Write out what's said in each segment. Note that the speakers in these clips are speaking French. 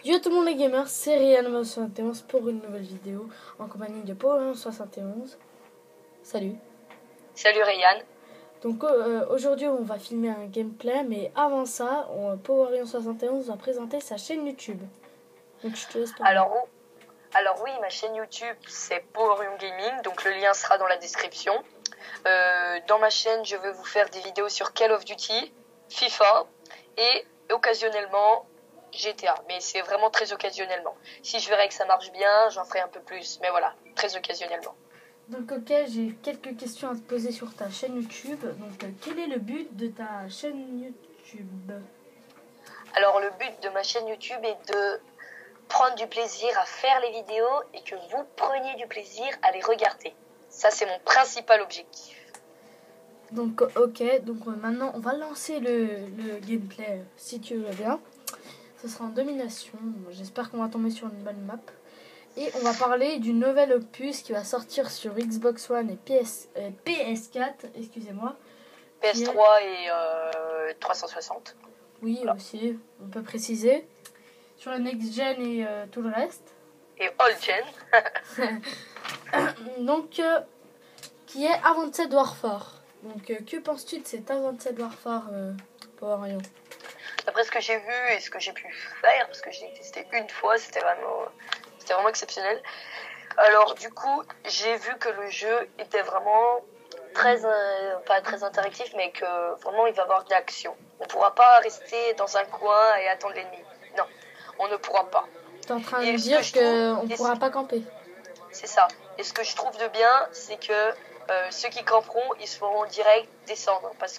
Yo tout le monde les gamers, c'est Ryan71 pour une nouvelle vidéo en compagnie de Paul71. Salut. Salut Ryan. Donc aujourd'hui on va filmer un gameplay, mais avant ça, Power71 va présenter sa chaîne YouTube. Donc je te laisse parler. Alors oui, ma chaîne YouTube c'est Powerium Gaming, donc le lien sera dans la description. Dans ma chaîne, je vais vous faire des vidéos sur Call of Duty, FIFA et occasionnellement GTA, mais c'est vraiment très occasionnellement. Si je verrai que ça marche bien, j'en ferai un peu plus, mais voilà, très occasionnellement. Donc ok, j'ai quelques questions à te poser sur ta chaîne YouTube. Donc quel est le but de ta chaîne YouTube? Alors le but de ma chaîne YouTube est de prendre du plaisir à faire les vidéos et que vous preniez du plaisir à les regarder. Ça c'est mon principal objectif. Donc ok, donc maintenant on va lancer le gameplay si tu veux bien. Ce sera en domination. J'espère qu'on va tomber sur une bonne map. Et on va parler du nouvel opus qui va sortir sur Xbox One et PS4, excusez-moi. PS3 et 360. Oui, voilà. Aussi, on peut préciser. Sur la Next Gen et tout le reste. Et All Gen. Donc, qui est Advanced Warfare. Donc, que penses-tu de cet Advanced Warfare, Powerium? D'après ce que j'ai vu et ce que j'ai pu faire, parce que j'ai testé une fois, c'était vraiment exceptionnel. Alors du coup, j'ai vu que le jeu était vraiment pas très interactif, mais que vraiment il va y avoir de l'action. On ne pourra pas rester dans un coin et attendre l'ennemi. Non, on ne pourra pas. T'es en train de dire qu'on ne pourra pas camper. C'est ça. Et ce que je trouve de bien, c'est que ceux qui camperont, ils se feront direct descendre. Parce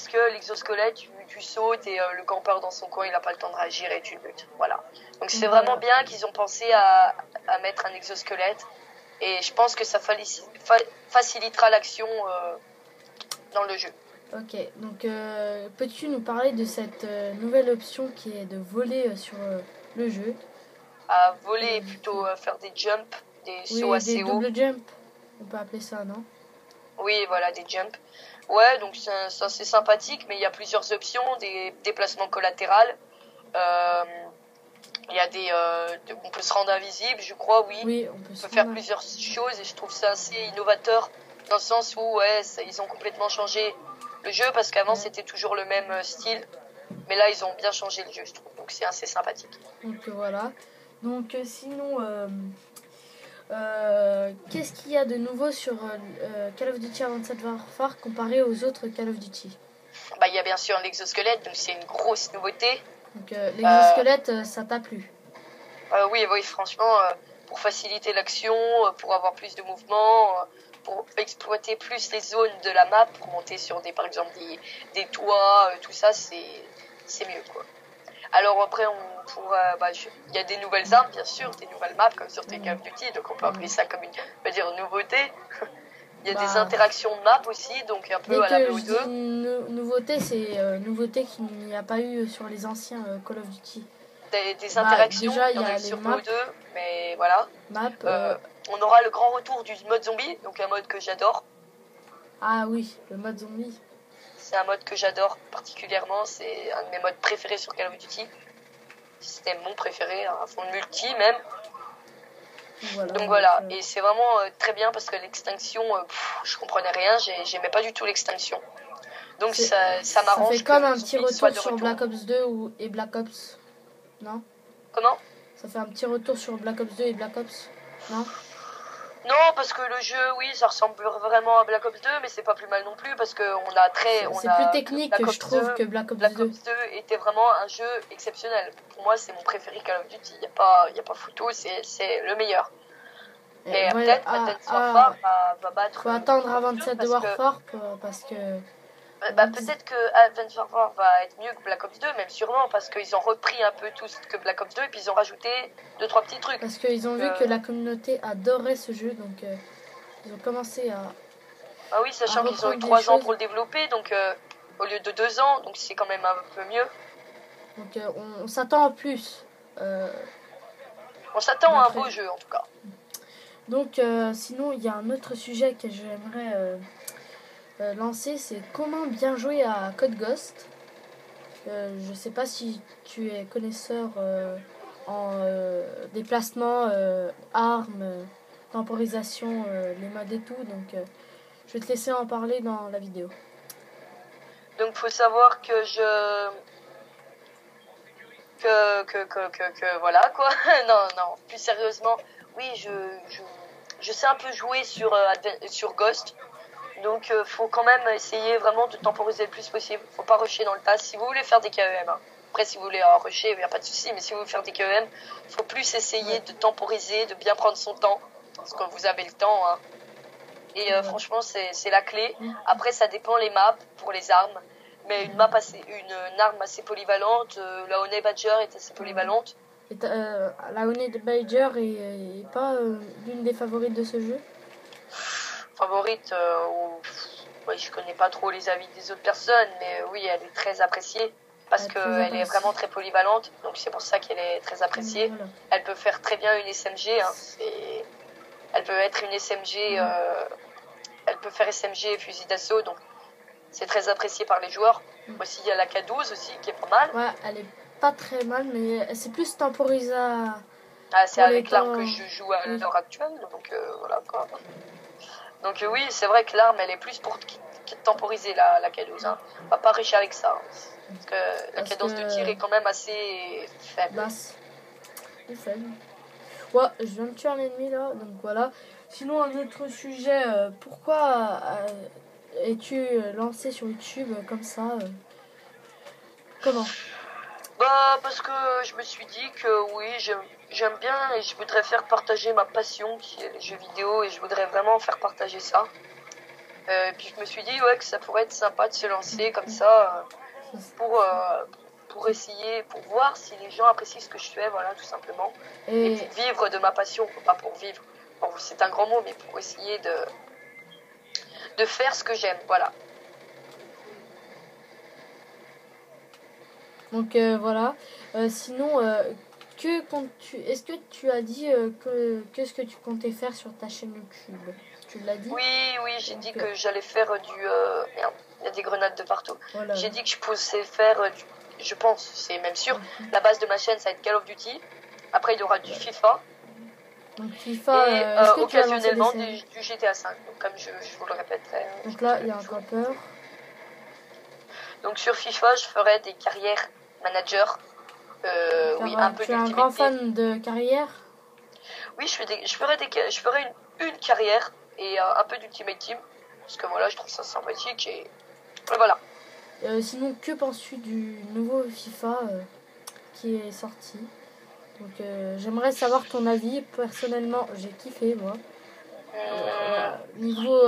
que l'exosquelette, tu sautes et le campeur dans son coin, il n'a pas le temps de réagir et tu le butes. Voilà. Donc c'est vraiment bien qu'ils ont pensé à mettre un exosquelette. Et je pense que ça facilitera l'action dans le jeu. Ok, donc peux-tu nous parler de cette nouvelle option qui est de voler sur le jeu? À voler, plutôt faire des jumps, des sauts assez hauts. Des double jump, on peut appeler ça, non? Oui, voilà, des jumps. Ouais, donc ça c'est sympathique, mais il y a plusieurs options, des déplacements collatéraux. Il y a on peut se rendre invisible, je crois, oui. Oui, on peut faire plusieurs choses et je trouve ça assez innovateur dans le sens où ils ont complètement changé le jeu parce qu'avant c'était toujours le même style, mais là ils ont bien changé le jeu, je trouve. Donc c'est assez sympathique. Donc voilà. Donc sinon, qu'est-ce qu'il y a de nouveau sur Call of Duty Advanced Warfare comparé aux autres Call of Duty? Bah il y a bien sûr l'exosquelette, donc c'est une grosse nouveauté. Donc l'exosquelette, ça t'a plu? Oui, franchement, pour faciliter l'action, pour avoir plus de mouvement, pour exploiter plus les zones de la map, pour monter sur par exemple des toits, tout ça, c'est mieux, quoi. Alors après, il y a des nouvelles armes, bien sûr, des nouvelles maps comme sur Call of Duty, donc on peut appeler ça comme une nouveauté. Il y a des interactions de map aussi, donc un peu à la BO2. Nouveauté, c'est nouveauté qu'il n'y a pas eu sur les anciens Call of Duty. Des interactions, déjà, il y en a eu sur BO2, mais voilà. On aura le grand retour du mode zombie, donc un mode que j'adore. Ah oui, le mode zombie. C'est un mode que j'adore particulièrement, c'est un de mes modes préférés sur Call of Duty. C'était mon préféré, à fond de multi même. Voilà, donc voilà, et c'est vraiment très bien parce que l'extinction, je comprenais rien, j'aimais pas du tout l'extinction. Donc ça m'arrange. Ça fait comme un petit retour sur Black Ops 2 et Black Ops, non? Comment? Ça fait un petit retour sur Black Ops 2 et Black Ops, non? Non, parce que le jeu, oui, ça ressemble vraiment à Black Ops 2, mais c'est pas plus mal non plus parce que c'est plus technique que je trouve que Black Ops 2. Black Ops 2 était vraiment un jeu exceptionnel. Pour moi, c'est mon préféré Call of Duty. Y a pas photo, c'est le meilleur. Mais peut-être Advanced Warfare va battre. Faut attendre Advanced Warfare parce que. Peut-être que Advanced Warfare va être mieux que Black Ops 2, même sûrement, parce qu'ils ont repris un peu tout ce que Black Ops 2 et puis ils ont rajouté 2-3 petits trucs. Parce qu'ils ont vu que la communauté adorait ce jeu, donc ils ont commencé à. Ah oui, sachant qu'ils ont eu 3 ans pour le développer, donc au lieu de 2 ans, donc c'est quand même un peu mieux. Donc on s'attend à plus. On s'attend à un beau jeu en tout cas. Donc sinon, il y a un autre sujet que j'aimerais lancer, c'est comment bien jouer à Code Ghost. Je sais pas si tu es connaisseur en déplacement, armes, temporisation, les modes et tout. Donc je vais te laisser en parler dans la vidéo. Donc faut savoir que voilà quoi. non, plus sérieusement, oui, je sais un peu jouer sur Ghost. Donc faut quand même essayer vraiment de temporiser le plus possible. Faut pas rusher dans le tas. Si vous voulez faire des KEM, hein. Après si vous voulez rusher, il n'y a pas de souci. Mais si vous voulez faire des KEM, faut plus essayer de temporiser, de bien prendre son temps. Parce que vous avez le temps. Hein. Et franchement, c'est la clé. Après, ça dépend les maps pour les armes. Mais une arme assez polyvalente, la Honey Badger est assez polyvalente. Et la Honey Badger est pas l'une des favorites de ce jeu? Favorite, ouais, je connais pas trop les avis des autres personnes, mais oui, elle est très appréciée. Parce qu'elle est vraiment très polyvalente, donc c'est pour ça qu'elle est très appréciée. Voilà. Elle peut faire très bien une SMG, hein, elle peut être une SMG, elle peut faire SMG et fusil d'assaut, donc c'est très apprécié par les joueurs. Aussi, il y a la K12 aussi, qui est pas mal. Ouais, elle est pas très mal, mais c'est plus temporisé. C'est avec l'arme que je joue à l'heure actuelle, donc voilà quoi. Donc oui, c'est vrai que l'arme, elle est plus pour temporiser la K12. Hein. On va pas richer avec ça. Hein. Parce que la cadence de tir est quand même assez faible. Basse. Et faible. Ouais, je viens de tuer un ennemi là, donc voilà. Sinon, un autre sujet, pourquoi es-tu lancé sur YouTube comme ça Comment? Bah, parce que je me suis dit que oui, j'aime bien et je voudrais faire partager ma passion qui est les jeux vidéo et je voudrais vraiment faire partager ça. Puis je me suis dit ouais, que ça pourrait être sympa de se lancer comme ça pour essayer, pour voir si les gens apprécient ce que je fais, voilà, tout simplement. Et pour vivre de ma passion, pas pour vivre, bon, c'est un grand mot, mais pour essayer de faire ce que j'aime, voilà. Donc voilà. Sinon, est-ce que tu as dit qu'est-ce que tu comptais faire sur ta chaîne YouTube? Tu l'as dit? Oui, j'ai dit que j'allais faire merde, il y a des grenades de partout. Voilà. J'ai dit que je pouvais faire je pense, c'est même sûr, la base de ma chaîne, ça va être Call of Duty. Après, il y aura du FIFA. Donc FIFA, et occasionnellement du GTA 5. Donc comme je vous le répéterai. Donc là, il y a un campeur. Donc sur FIFA, je ferai des carrières manager. Oui, un peu tu es un grand fan de carrière? Oui, je ferai une carrière et un peu d'Ultimate Team. Parce que voilà, je trouve ça sympathique et voilà. Sinon, que penses-tu du nouveau FIFA qui est sorti? Donc j'aimerais savoir ton avis. Personnellement, j'ai kiffé moi. Niveau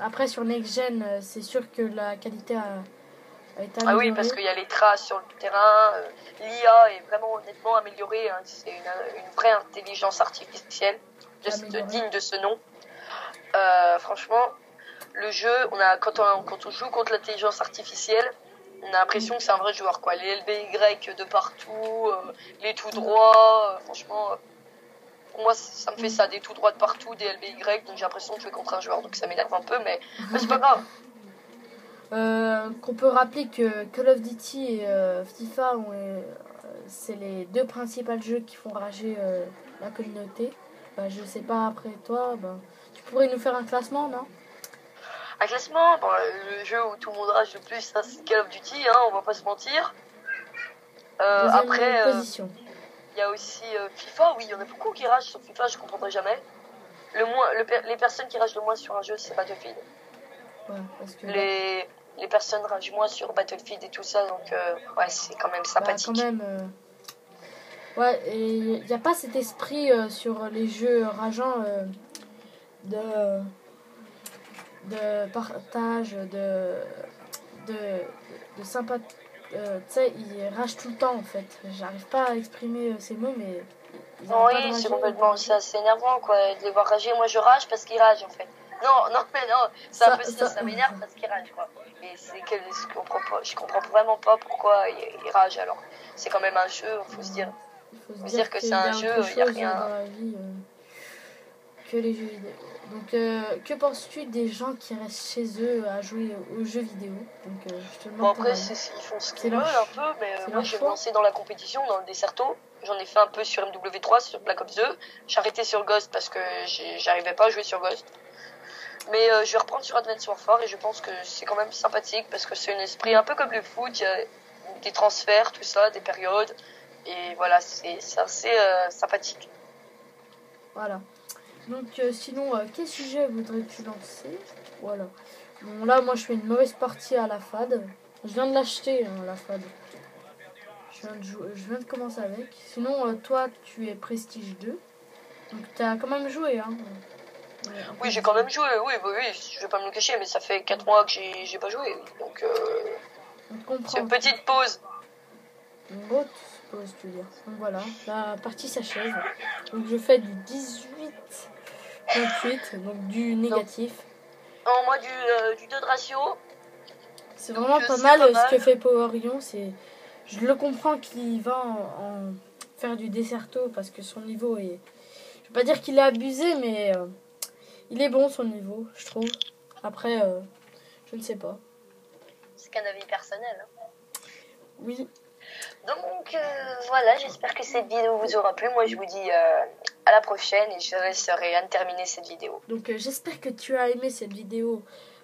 après sur Next Gen, c'est sûr que la qualité a été améliorée. Ah oui, parce qu'il y a les traces sur le terrain. L'IA est vraiment honnêtement améliorée. Hein. C'est une vraie intelligence artificielle digne de ce nom. Franchement, le jeu, quand on joue contre l'intelligence artificielle, on a l'impression que c'est un vrai joueur, quoi. Les LBY de partout, les tout droits, franchement, pour moi, ça me fait ça, des tout droits de partout, des LBY, donc j'ai l'impression de jouer contre un joueur, donc ça m'énerve un peu, mais c'est pas grave. Qu'on peut rappeler que Call of Duty et FIFA, c'est les deux principaux jeux qui font rager la communauté. Je sais pas, après toi, tu pourrais nous faire un classement, non? Un classement, le jeu où tout le monde rage le plus, ça, c'est Call of Duty, hein, on va pas se mentir. Après, position. Il y a aussi FIFA, oui, il y en a beaucoup qui ragent sur FIFA, je comprendrai jamais. Les personnes qui ragent le moins sur un jeu, c'est Battlefield. Ouais, parce que les personnes ragent moins sur Battlefield et tout ça, donc ouais, c'est quand même sympathique. Quand même, ouais, et il n'y a pas cet esprit sur les jeux rageants de partage, de sympathie. Tu sais, ils ragent tout le temps en fait. J'arrive pas à exprimer ces mots, mais. Oui, c'est complètement. C'est énervant quoi, de les voir rager. Moi je rage parce qu'ils ragent en fait. Non, mais non, c'est un peu ça m'énerve parce qu'ils ragent quoi. Et je comprends vraiment pas pourquoi ils ragent alors. C'est quand même un jeu, faut se dire. Faut se dire que c'est un jeu, il n'y a rien. Dans la vie, que les jeux vidéo. Donc, que penses-tu des gens qui restent chez eux à jouer aux jeux vidéo? Donc, je te demande Bon, ton après, avis. ils font ce C'est qu'ils leur veulent un peu, mais c'est moi, leur je vais me choix. lancer dans la compétition, dans le Desserto. J'en ai fait un peu sur MW3, sur Black Ops 2. J'ai arrêté sur Ghost parce que j'arrivais pas à jouer sur Ghost. Mais je vais reprendre sur Advanced Warfare et je pense que c'est quand même sympathique parce que c'est un esprit un peu comme le foot, il y a des transferts, tout ça, des périodes. Et voilà, c'est assez sympathique. Voilà. Donc, sinon, quel sujet voudrais-tu lancer? Voilà. Bon, là, moi, je fais une mauvaise partie à la FAD. Je viens de l'acheter, hein, la FAD. Je viens de commencer avec. Sinon, toi, tu es Prestige 2. Donc, tu as quand même joué, hein. Oui, j'ai quand même joué, oui, je vais pas me le cacher, mais ça fait 4 mois que j'ai pas joué. Donc, On te comprend. c'est une petite pause. Une grosse pause, tu veux dire. Donc, voilà, la partie s'achève. Donc, je fais du 18-28, donc du négatif. En moi, du 2 de ratio. C'est Donc, vraiment pas c'est mal pas ce mal. que fait Powerion. Je le comprends qu'il va en faire du Desserto parce que son niveau est... Je vais pas dire qu'il est abusé, mais il est bon son niveau, je trouve. Après, je ne sais pas. C'est qu'un avis personnel. Hein. Oui. Donc voilà, j'espère que cette vidéo vous aura plu. Moi, je vous dis à la prochaine et je laisserai Anne terminer cette vidéo. Donc j'espère que tu as aimé cette vidéo.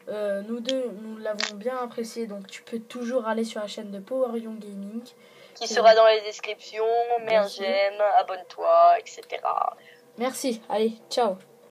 Nous deux, nous l'avons bien appréciée. Donc tu peux toujours aller sur la chaîne de Powerion Gaming. Qui sera dans les descriptions. Mets un j'aime, abonne-toi, etc. Merci. Allez, ciao.